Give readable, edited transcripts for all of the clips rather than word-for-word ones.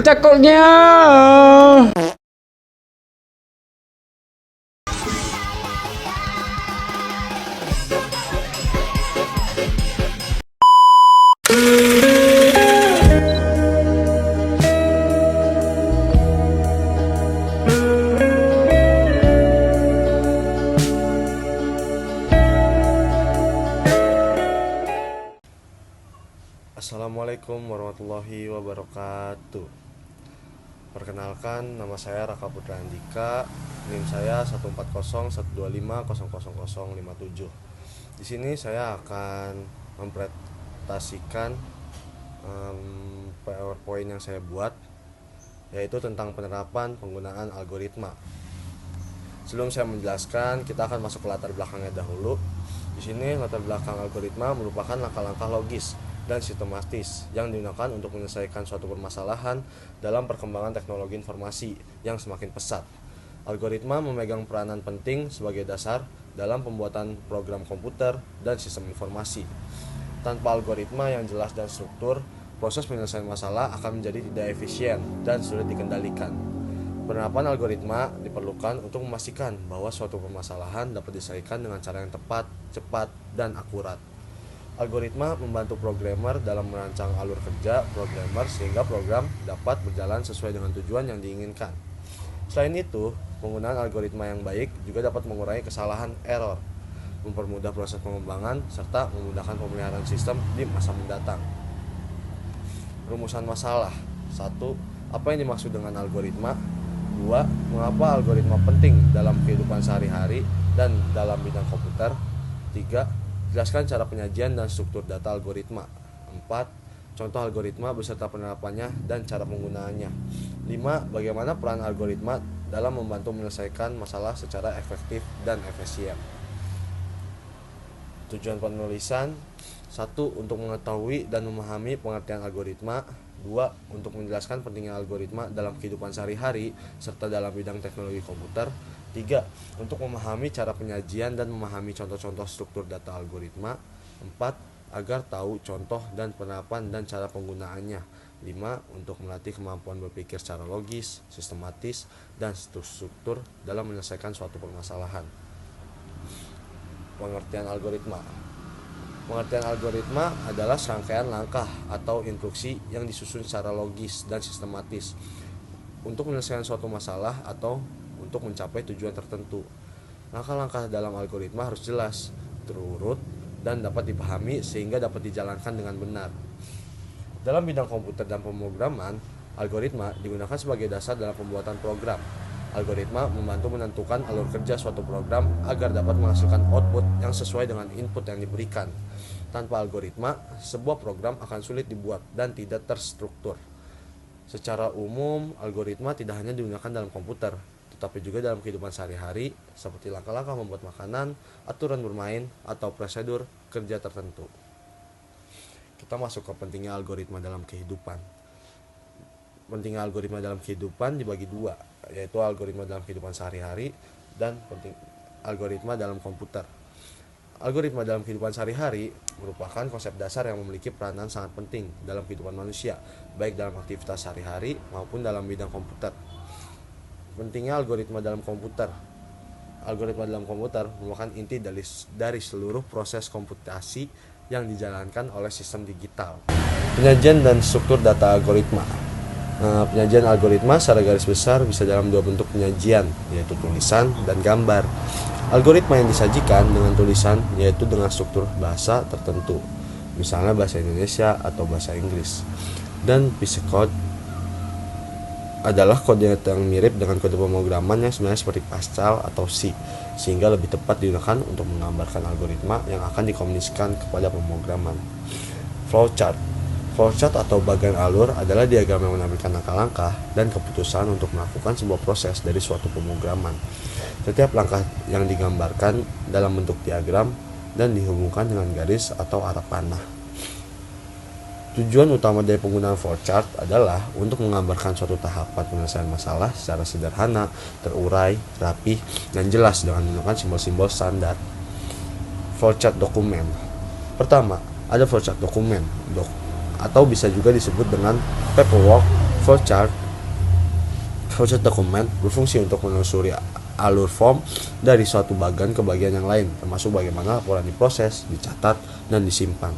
takutnya. Assalamualaikum warahmatullahi wabarakatuh. Perkenalkan, nama saya Raka Putra Andika, NIM saya 14012500057. Di sini saya akan mempresentasikan PowerPoint yang saya buat, yaitu tentang penerapan penggunaan algoritma. Sebelum saya menjelaskan, kita akan masuk ke latar belakangnya dahulu. Di sini latar belakang algoritma merupakan langkah-langkah logis dan sistematis yang digunakan untuk menyelesaikan suatu permasalahan dalam perkembangan teknologi informasi yang semakin pesat. Algoritma memegang peranan penting sebagai dasar dalam pembuatan program komputer dan sistem informasi. Tanpa algoritma yang jelas dan struktur, proses penyelesaian masalah akan menjadi tidak efisien dan sulit dikendalikan. Penerapan algoritma diperlukan untuk memastikan bahwa suatu permasalahan dapat diselesaikan dengan cara yang tepat, cepat, dan akurat. Algoritma membantu programmer dalam merancang alur kerja programmer sehingga program dapat berjalan sesuai dengan tujuan yang diinginkan. Selain itu, penggunaan algoritma yang baik juga dapat mengurangi kesalahan error, mempermudah proses pengembangan, serta memudahkan pemeliharaan sistem di masa mendatang. Rumusan masalah. 1. Apa yang dimaksud dengan algoritma? 2. Mengapa algoritma penting dalam kehidupan sehari-hari dan dalam bidang komputer? 3. Jelaskan cara penyajian dan struktur data algoritma. 4. Contoh algoritma beserta penerapannya dan cara penggunaannya. 5. Bagaimana peran algoritma dalam membantu menyelesaikan masalah secara efektif dan efisien. Tujuan penulisan. 1. Untuk mengetahui dan memahami pengertian algoritma. 2. Untuk menjelaskan pentingnya algoritma dalam kehidupan sehari-hari serta dalam bidang teknologi komputer. 3. Untuk memahami cara penyajian dan memahami contoh-contoh struktur data algoritma. 4. Agar tahu contoh dan penerapan dan cara penggunaannya. 5. Untuk melatih kemampuan berpikir secara logis, sistematis, dan struktur dalam menyelesaikan suatu permasalahan. Pengertian algoritma. Pengertian algoritma adalah serangkaian langkah atau instruksi yang disusun secara logis dan sistematis untuk menyelesaikan suatu masalah atau untuk mencapai tujuan tertentu. Langkah-langkah dalam algoritma harus jelas, terurut, dan dapat dipahami sehingga dapat dijalankan dengan benar. Dalam bidang komputer dan pemrograman, algoritma digunakan sebagai dasar dalam pembuatan program. Algoritma membantu menentukan alur kerja suatu program agar dapat menghasilkan output yang sesuai dengan input yang diberikan. Tanpa algoritma, sebuah program akan sulit dibuat dan tidak terstruktur. Secara umum, algoritma tidak hanya digunakan dalam komputer, tetapi juga dalam kehidupan sehari-hari seperti langkah-langkah membuat makanan, aturan bermain, atau prosedur kerja tertentu. Kita masuk ke pentingnya algoritma dalam kehidupan. Pentingnya algoritma dalam kehidupan dibagi dua, yaitu algoritma dalam kehidupan sehari-hari dan algoritma dalam komputer. Algoritma dalam kehidupan sehari-hari merupakan konsep dasar yang memiliki peranan sangat penting dalam kehidupan manusia, baik dalam aktivitas sehari-hari maupun dalam bidang komputer. Pentingnya algoritma dalam komputer. Algoritma dalam komputer merupakan inti dari seluruh proses komputasi yang dijalankan oleh sistem digital. Penyajian dan struktur data algoritma. Penyajian algoritma secara garis besar bisa dalam dua bentuk penyajian, yaitu tulisan dan gambar. Algoritma yang disajikan dengan tulisan yaitu dengan struktur bahasa tertentu, misalnya bahasa Indonesia atau bahasa Inggris. Dan pseudocode adalah kode yang mirip dengan kode pemrograman yang sebenarnya seperti Pascal atau C, sehingga lebih tepat digunakan untuk menggambarkan algoritma yang akan dikomunikasikan kepada pemrograman. Flowchart. Flowchart atau bagan alur adalah diagram yang menampilkan langkah-langkah dan keputusan untuk melakukan sebuah proses dari suatu pemrograman. Setiap langkah yang digambarkan dalam bentuk diagram dan dihubungkan dengan garis atau arah panah. Tujuan utama dari penggunaan flowchart adalah untuk menggambarkan suatu tahapan penyelesaian masalah secara sederhana, terurai, rapih, dan jelas dengan menggunakan simbol-simbol standar. Flowchart dokumen. Pertama, ada flowchart dokumen, atau bisa juga disebut dengan paperwork Flowchart dokumen berfungsi untuk menelusuri alur form dari suatu bagian ke bagian yang lain, termasuk bagaimana laporan diproses, dicatat, dan disimpan.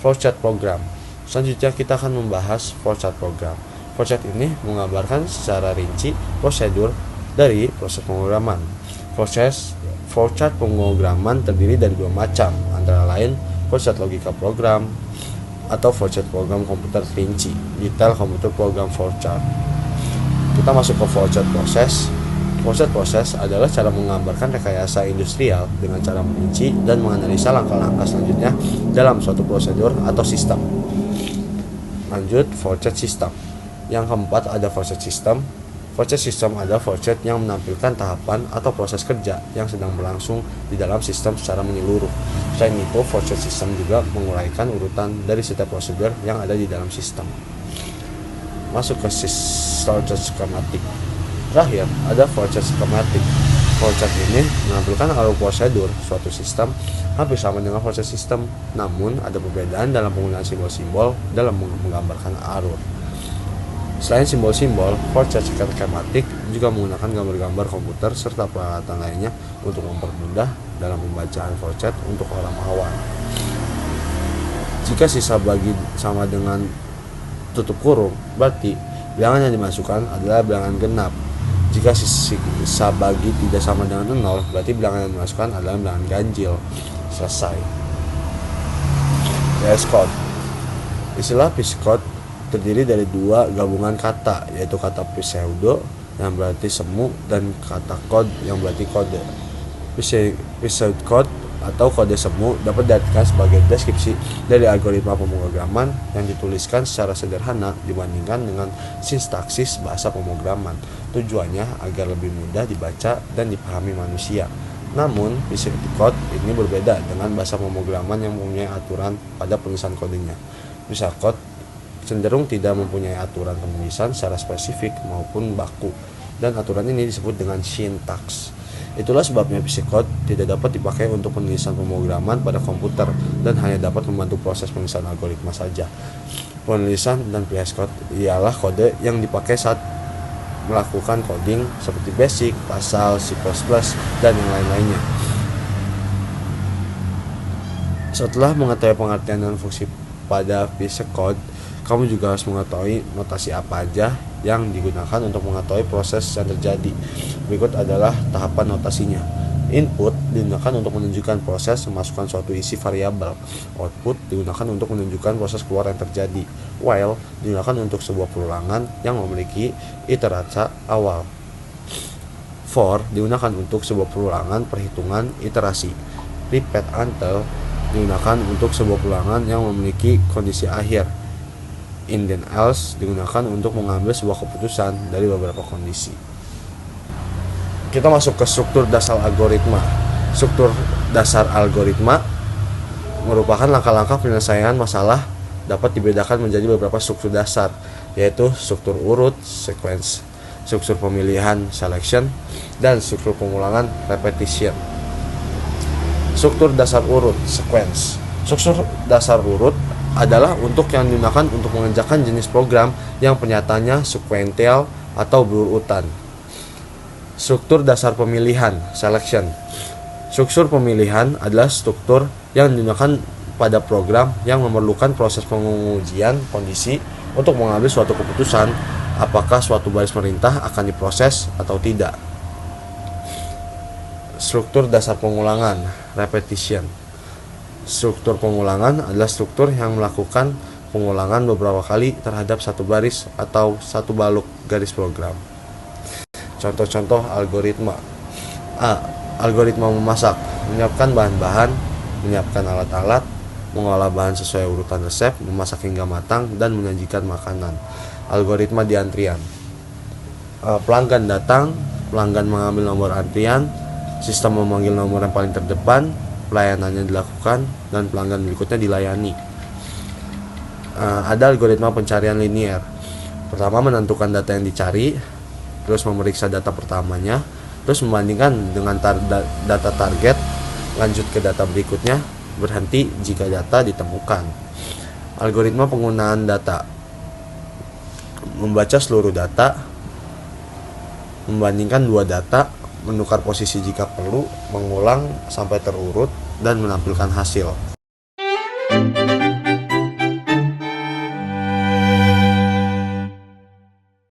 Flowchart program. Selanjutnya kita akan membahas flowchart program. Flowchart ini menggambarkan secara rinci prosedur dari proses pemrograman. Flowchart pemrograman terdiri dari dua macam, antara lain flowchart logika program atau flowchart program komputer rinci, detail komputer program flowchart. Kita masuk ke flowchart proses. Flowchart proses adalah cara menggambarkan rekayasa industrial dengan cara merinci dan menganalisa langkah-langkah selanjutnya dalam suatu prosedur atau sistem. Lanjut, flowchart system. Yang keempat ada flowchart system. Flowchart system adalah flowchart yang menampilkan tahapan atau proses kerja yang sedang berlangsung di dalam sistem secara menyeluruh. Selain itu, flowchart system juga menguraikan urutan dari setiap prosedur yang ada di dalam sistem. Masuk ke flowchart schematic. Terakhir, ada flowchart schematic. Flowchart ini menampilkan alur prosedur suatu sistem hampir sama dengan flowchart system, namun ada perbedaan dalam penggunaan simbol-simbol dalam menggambarkan alur. Selain simbol-simbol, flowchart schematic juga menggunakan gambar-gambar komputer serta peralatan lainnya untuk mempermudah dalam pembacaan flowchart untuk orang awam. Jika sisa bagi sama dengan tutup kurung, berarti bilangan yang dimasukkan adalah bilangan genap. Jika sisa bagi tidak sama dengan 0, berarti bilangan yang dimasukkan adalah bilangan ganjil. Selesai. VS Code. Istilah VS Code terdiri dari dua gabungan kata, yaitu kata pseudo yang berarti semu dan kata code yang berarti kode. Pseudo code atau kode semu dapat diartikan sebagai deskripsi dari algoritma pemrograman yang dituliskan secara sederhana dibandingkan dengan sintaksis bahasa pemrograman. Tujuannya agar lebih mudah dibaca dan dipahami manusia. Namun, pseudo code ini berbeda dengan bahasa pemrograman yang mempunyai aturan pada penulisan kodenya. Pseudo code cenderung tidak mempunyai aturan penulisan secara spesifik maupun baku, dan aturan ini disebut dengan sintaks. Itulah sebabnya pseudo code tidak dapat dipakai untuk penulisan pemrograman pada komputer dan hanya dapat membantu proses penulisan algoritma saja. Penulisan dan VS Code ialah kode yang dipakai saat melakukan coding seperti BASIC, Pascal, C++, dan yang lain-lainnya. Setelah mengetahui pengertian dan fungsi pada VS Code, kamu juga harus mengetahui notasi apa aja yang digunakan untuk mengetahui proses yang terjadi. Berikut adalah tahapan notasinya. Input digunakan untuk menunjukkan proses memasukkan suatu isi variabel. Output digunakan untuk menunjukkan proses keluar yang terjadi. While digunakan untuk sebuah perulangan yang memiliki iterasi awal. For digunakan untuk sebuah perulangan perhitungan iterasi. Repeat until digunakan untuk sebuah perulangan yang memiliki kondisi akhir. In then else digunakan untuk mengambil sebuah keputusan dari beberapa kondisi. Kita masuk ke struktur dasar algoritma. Struktur dasar algoritma merupakan langkah-langkah penyelesaian masalah dapat dibedakan menjadi beberapa struktur dasar, yaitu struktur urut, sequence, struktur pemilihan, selection, dan struktur pengulangan, repetition. Struktur dasar urut, sequence. Struktur dasar urut adalah untuk yang digunakan untuk mengerjakan jenis program yang pernyataannya sekuensial atau berurutan. Struktur dasar pemilihan, selection. Struktur pemilihan adalah struktur yang digunakan pada program yang memerlukan proses pengujian kondisi untuk mengambil suatu keputusan apakah suatu baris perintah akan diproses atau tidak. Struktur dasar pengulangan, repetition. Struktur pengulangan adalah struktur yang melakukan pengulangan beberapa kali terhadap satu baris atau satu balok garis program. Contoh-contoh algoritma. A. Algoritma memasak, menyiapkan bahan-bahan, menyiapkan alat-alat, mengolah bahan sesuai urutan resep, memasak hingga matang, dan menyajikan makanan. Algoritma di antrian. Pelanggan datang, pelanggan mengambil nomor antrian, sistem memanggil nomor yang paling terdepan, pelayanannya dilakukan, dan pelanggan berikutnya dilayani. Ada algoritma pencarian linier. Pertama, menentukan data yang dicari, terus memeriksa data pertamanya, terus membandingkan dengan data target, lanjut ke data berikutnya, berhenti jika data ditemukan. Algoritma penggunaan data. membaca seluruh data, membandingkan dua data, menukar posisi jika perlu, mengulang sampai terurut, dan menampilkan hasil.